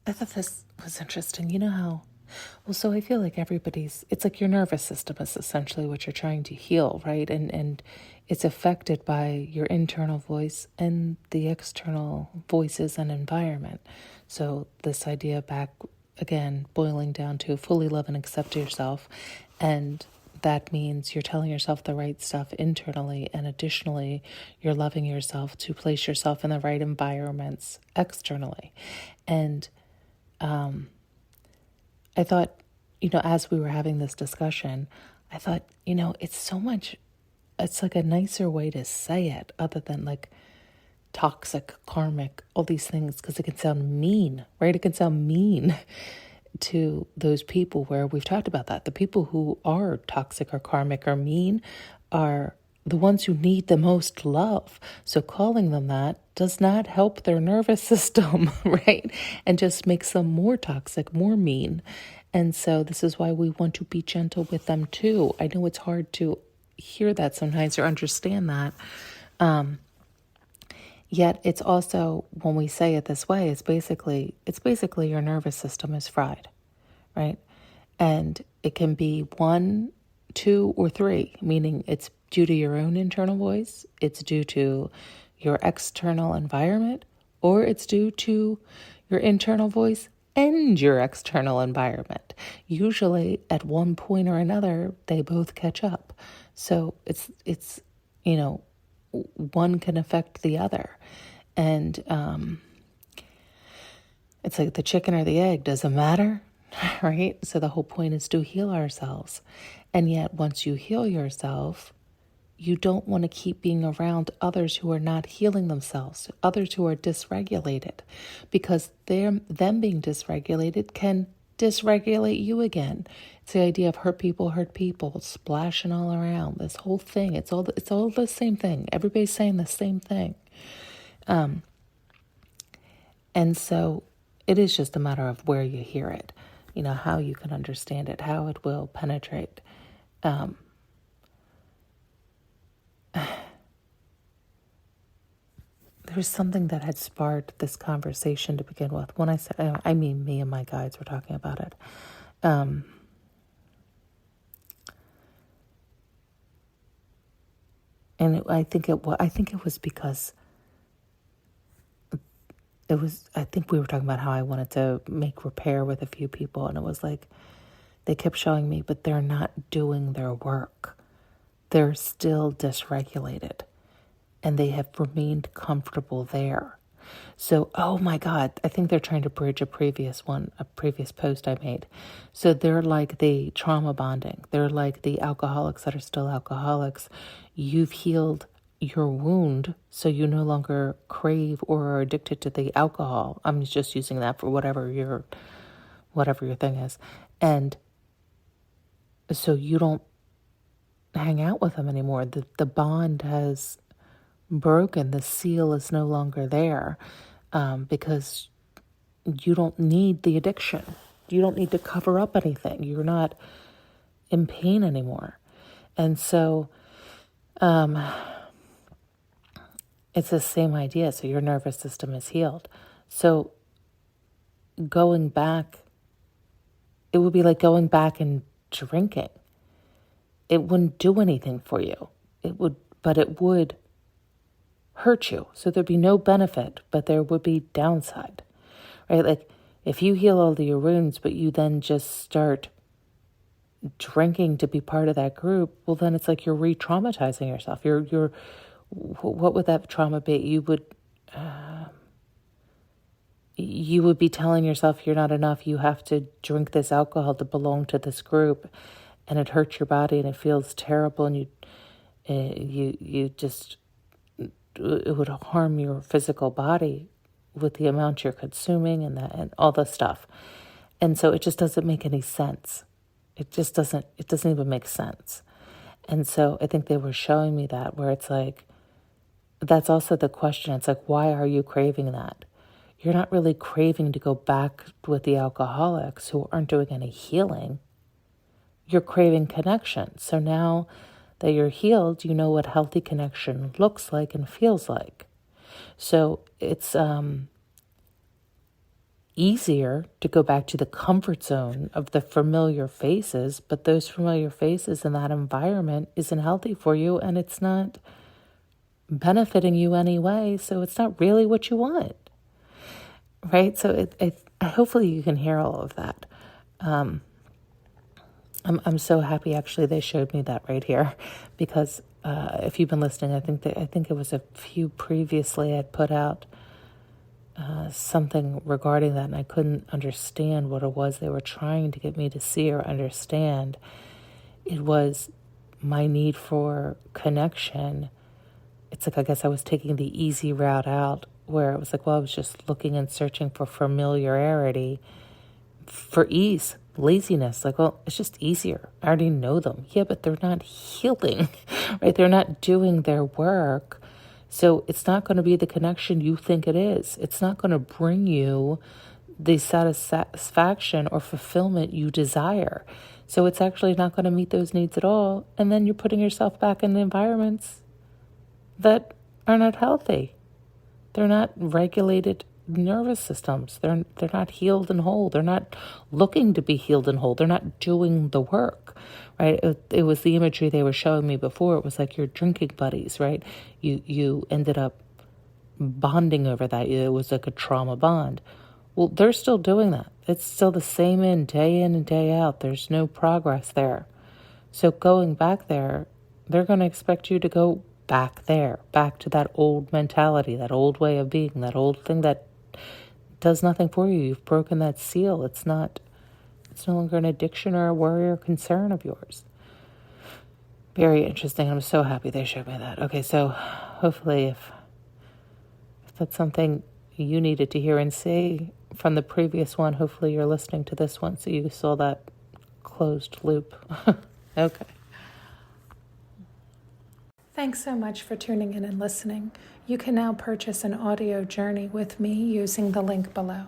I thought this was interesting. You know how, well, so I feel like it's like your nervous system is essentially what you're trying to heal, right? And it's affected by your internal voice and the external voices and environment. So this idea back again, boiling down to fully love and accept yourself. And that means you're telling yourself the right stuff internally, and additionally, you're loving yourself to place yourself in the right environments externally. And I thought, as we were having this discussion, I thought, it's like a nicer way to say it other than like toxic, karmic, all these things, because it can sound mean, right? It can sound mean to those people where we've talked about that. The people who are toxic or karmic or mean are the ones who need the most love. So calling them that does not help their nervous system, right? And just makes them more toxic, more mean. And so this is why we want to be gentle with them too. I know it's hard to hear that sometimes or understand that. Yet it's also, when we say it this way, it's basically your nervous system is fried, right? And it can be 1, 2, or 3, meaning it's due to your own internal voice, it's due to your external environment, or it's due to your internal voice and your external environment. Usually at one point or another, they both catch up. So it's one can affect the other. And it's like the chicken or the egg, doesn't matter, right? So the whole point is to heal ourselves. And yet once you heal yourself, you don't want to keep being around others who are not healing themselves, others who are dysregulated, because them being dysregulated can dysregulate you again. It's the idea of hurt people splashing all around. This whole thing, it's all the same thing. Everybody's saying the same thing. And so it is just a matter of where you hear it, how you can understand it, how it will penetrate. There was something that had sparked this conversation to begin with. When I said, I mean, me and my guides were talking about it. And I think it was because I think we were talking about how I wanted to make repair with a few people, and it was like, they kept showing me, but they're not doing their work. They're still dysregulated, and they have remained comfortable there. So, oh my God, I think they're trying to bridge a previous post I made. So they're like the trauma bonding. They're like the alcoholics that are still alcoholics. You've healed your wound, so you no longer crave or are addicted to the alcohol. I'm just using that for whatever your thing is. And so you don't hang out with them anymore. The bond has broken. The seal is no longer there, because you don't need the addiction. You don't need to cover up anything. You're not in pain anymore. And so it's the same idea. So your nervous system is healed. So going back, it would be like going back and drinking. It wouldn't do anything for you. But it would hurt you. So there'd be no benefit, but there would be downside, right? Like if you heal all of your wounds, but you then just start drinking to be part of that group, well, then it's like you're re-traumatizing yourself. What would that trauma be? You would be telling yourself you're not enough. You have to drink this alcohol to belong to this group, and it hurts your body and it feels terrible, and you just, it would harm your physical body with the amount you're consuming and all this stuff. And so it just doesn't make any sense. It doesn't even make sense. And so I think they were showing me that, where it's like, that's also the question. It's like, why are you craving that? You're not really craving to go back with the alcoholics who aren't doing any healing. You're craving connection. So now that you're healed, you know what healthy connection looks like and feels like. So it's easier to go back to the comfort zone of the familiar faces, but those familiar faces in that environment isn't healthy for you, and it's not benefiting you anyway, so it's not really what you want, right? So hopefully you can hear all of that. I'm so happy actually they showed me that right here, because if you've been listening, I think it was a few previously I'd put out something regarding that, and I couldn't understand what it was they were trying to get me to see or understand. It was my need for connection. It's like, I guess I was taking the easy route out, where it was like, well, I was just looking and searching for familiarity, for ease, laziness. Like, well, it's just easier. I already know them. Yeah, but they're not healing, right? They're not doing their work. So it's not going to be the connection you think it is. It's not going to bring you the satisfaction or fulfillment you desire. So it's actually not going to meet those needs at all. And then you're putting yourself back in the environments that are not healthy. They're not regulated nervous systems. They're not healed and whole. They're not looking to be healed and whole. They're not doing the work, right? It was the imagery they were showing me before. It was like your drinking buddies, right? You ended up bonding over that. It was like a trauma bond. Well, they're still doing that. It's still the same in and day out. There's no progress there. So going back there, they're going to expect you to go back there, back to that old mentality, that old way of being, that old thing that does nothing for you. You've broken that seal. It's no longer an addiction or a worry or concern of yours. Very interesting. I'm so happy they showed me that. Okay, so hopefully if that's something you needed to hear and see from the previous one, hopefully you're listening to this one so you saw that closed loop. Okay. Thanks so much for tuning in and listening. You can now purchase an audio journey with me using the link below.